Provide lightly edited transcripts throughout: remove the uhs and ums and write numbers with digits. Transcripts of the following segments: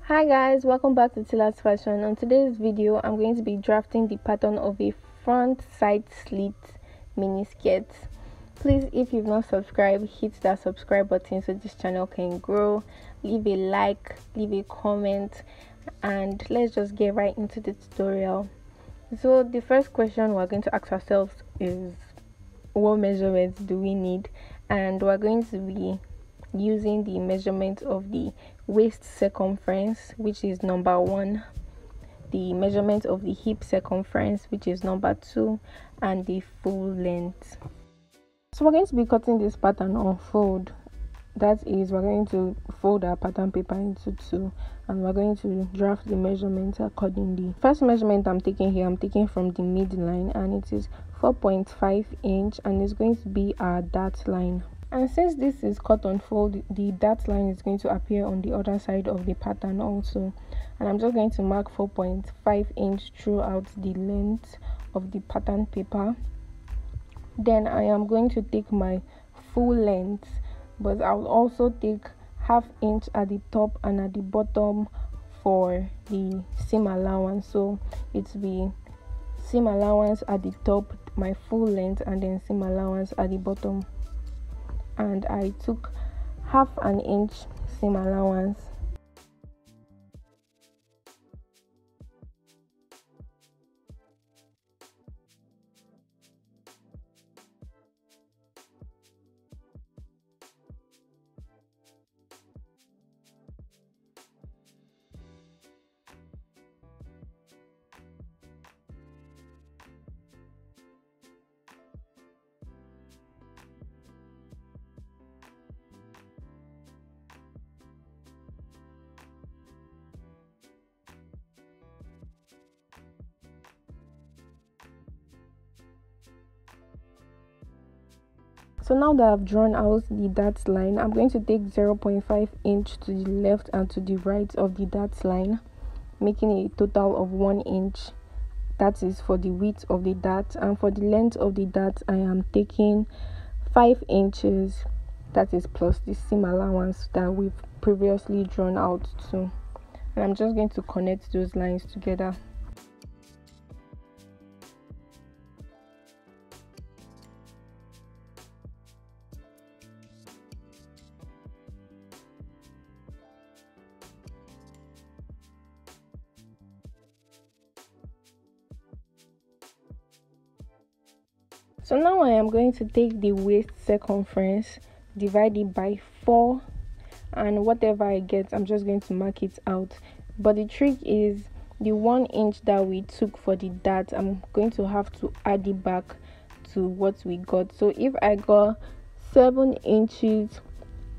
Hi guys, welcome back to Tila's Fashion. On today's video, I'm going to be drafting the pattern of a front side slit mini skirt. Please, if you've not subscribed, hit that subscribe button so this channel can grow. Leave a like, leave a comment, and let's just get right into the tutorial. So the first question we're going to ask ourselves is, what measurements do we need? And we're going to be using the measurement of the waist circumference, which is number 1, the measurement of the hip circumference, which is number 2, and the full length. So we're going to be cutting this pattern on fold. That is, we're going to fold our pattern paper into 2 and we're going to draft the measurements accordingly. First measurement I'm taking here, I'm taking from the midline, and it is 4.5 inch, and it's going to be our dart line. And since this is cut on fold, the dart line is going to appear on the other side of the pattern also. And I'm just going to mark 4.5 inch throughout the length of the pattern paper. Then I am going to take my full length, but I'll also take ½ inch at the top and at the bottom for the seam allowance. So it will be seam allowance at the top, my full length, and then seam allowance at the bottom. And I took ½ an inch seam allowance. So now that I've drawn out the dart line, I'm going to take 0.5 inch to the left and to the right of the dart line, making a total of 1 inch. That is for the width of the dart, and for the length of the dart I am taking 5 inches. That is plus the seam allowance that we've previously drawn out too. And I'm just going to connect those lines together. So now I am going to take the waist circumference, divide it by 4, and whatever I get, I'm just going to mark it out. But the trick is, the 1 inch that we took for the dart, I'm going to have to add it back to what we got. So if I got 7 inches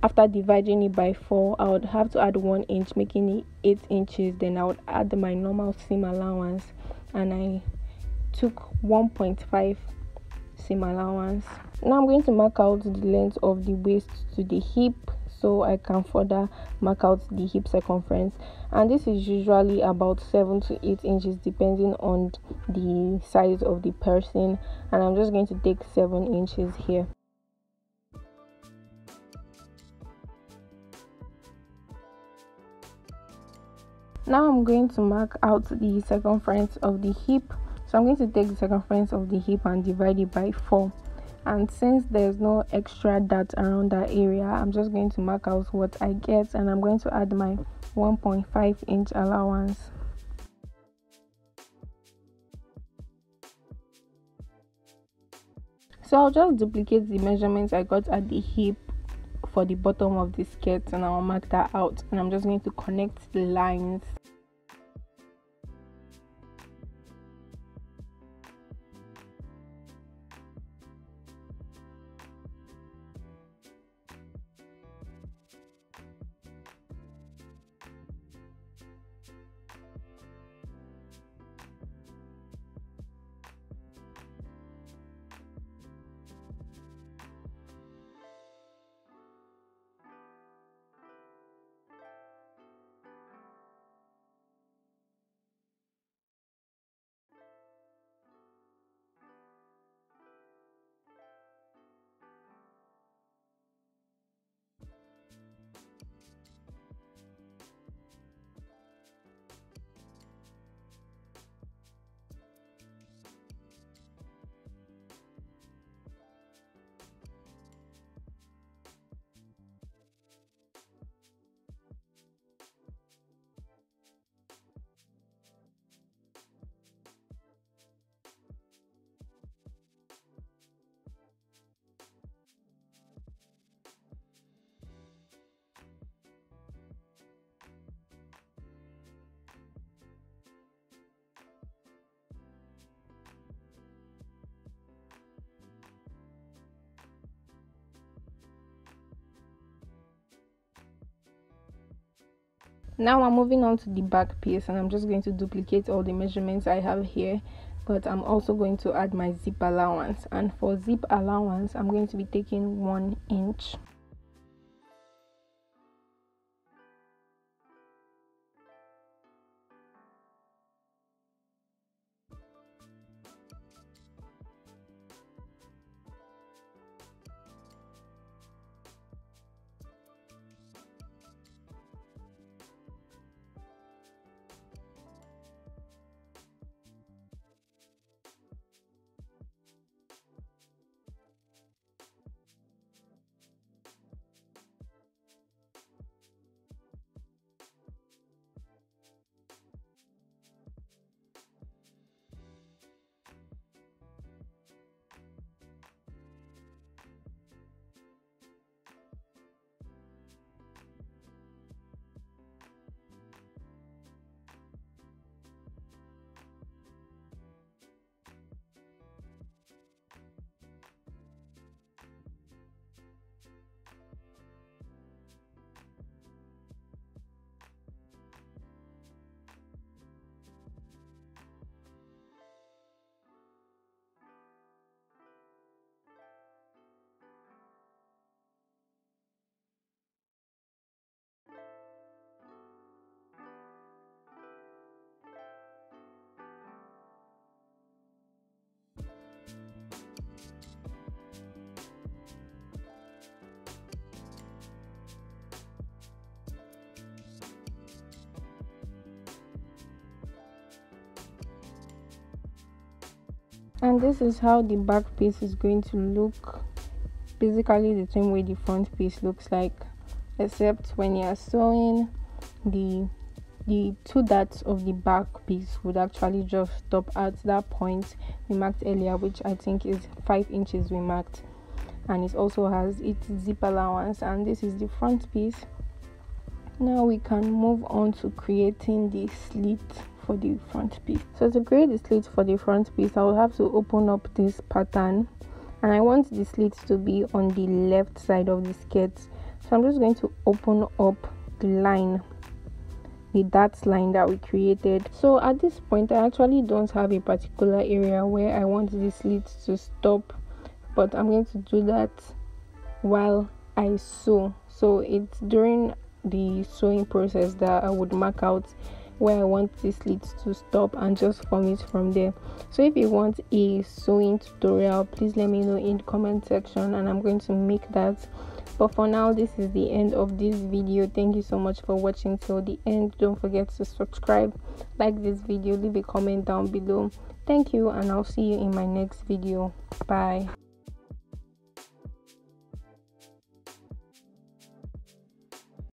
after dividing it by 4, I would have to add 1 inch, making it 8 inches. Then I would add my normal seam allowance, and I took 1.5 seam allowance. Now I'm going to mark out the length of the waist to the hip, so I can further mark out the hip circumference, and this is usually about 7 to 8 inches depending on the size of the person, and I'm just going to take 7 inches here. Now I'm going to mark out the circumference of the hip. So I'm going to take the circumference of the hip and divide it by 4. And since there's no extra dart around that area, I'm just going to mark out what I get, and I'm going to add my 1.5 inch allowance. So I'll just duplicate the measurements I got at the hip for the bottom of the skirt, and I'll mark that out, and I'm just going to connect the lines. Now I'm moving on to the back piece, and I'm just going to duplicate all the measurements I have here, but I'm also going to add my zip allowance. And for zip allowance, I'm going to be taking 1 inch. And this is how the back piece is going to look, basically the same way the front piece looks like, except when you are sewing, the 2 dots of the back piece would actually just stop at that point we marked earlier, which I think is 5 inches we marked, and it also has its zip allowance. And this is the front piece. Now we can move on to creating the slit for the front piece. So to create the slit for the front piece, I will have to open up this pattern, and I want the slit to be on the left side of the skirt. So I'm just going to open up the line, the dot line that we created. So at this point, I actually don't have a particular area where I want the slit to stop, but I'm going to do that while I sew. So it's during the sewing process that I would mark out where I want the slit to stop and just form it from there. So if you want a sewing tutorial, please let me know in the comment section, and I'm going to make that. But for now, this is the end of this video. Thank you so much for watching till the end. Don't forget to subscribe, like this video, leave a comment down below. Thank you, and I'll see you in my next video. Bye.